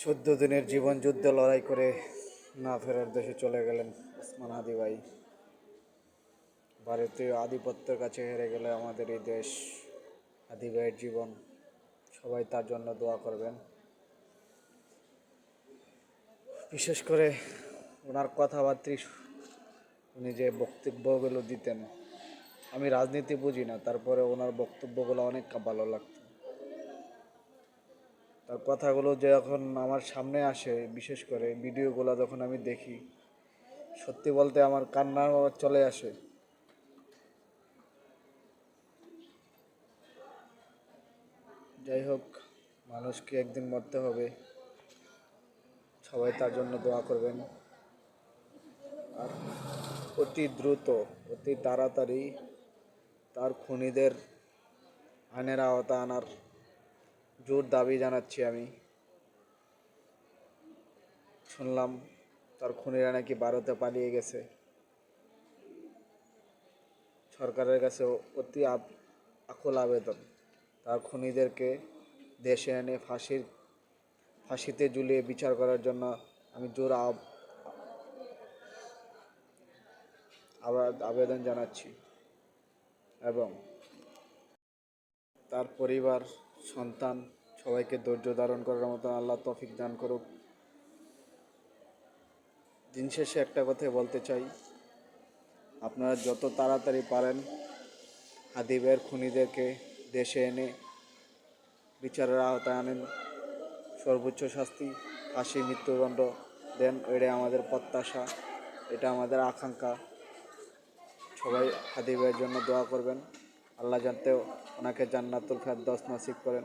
14 দিনের জীবন যুদ্ধ লড়াই করে না ফেরার দেশে চলে গেলেন ওসমান হাদি ভাই। ভারতীয় আধিপত্যের কাছে হেরে গেলে আমাদের এই দেশ, হাদি ভাইয়ের জীবন, সবাই তার জন্য দোয়া করবেন। বিশেষ করে ওনার কথাবার্তা, উনি যে বক্তব্যগুলো দিতেন, আমি রাজনীতি বুঝি না, তারপরে ওনার বক্তব্যগুলো অনেক ভালো লাগতো। তার কথাগুলো যখন আমার সামনে আসে, বিশেষ করে ভিডিওগুলো যখন আমি দেখি, সত্যি বলতে আমার কান্না চলে আসে। যাই হোক, মানুষকে একদিন মরতে হবে, সবাই তার জন্য দোয়া করবেন। আর অতি দ্রুত, অতি তাড়াতাড়ি তার খুনিদের আইনের আওতা আনার জোর দাবি জানাচ্ছি আমি। শুনলাম তার খুনিরা নাকি ভারতে পালিয়ে গেছে। সরকারের কাছে অতি আকুল আবেদন, তার খুনিদেরকে দেশে এনে ফাঁসিতে ঝুলিয়ে বিচার করার জন্য আমি জোর আবেদন জানাচ্ছি। এবং তার পরিবার, সন্তান, সবাইকে ধৈর্য ধারণ করার মতো আল্লাহ তৌফিক দান করুক। দিন শেষে একটা কথাই বলতে চাই, আপনারা যত তাড়াতাড়ি পারেন হাদি ভাইয়ের খুনিদেরকে দেশে এনে বিচারের আওতায় আনেন, সর্বোচ্চ শাস্তি, ফাঁসি, মৃত্যুদণ্ড দেন। এটাই আমাদের প্রত্যাশা, এটা আমাদের আকাঙ্ক্ষা। সবাই হাদি ভাইয়ের জন্য দোয়া করবেন, আল্লাহ যাতে ওনাকে জান্নাতুল ফেরদৌস নসিব করেন।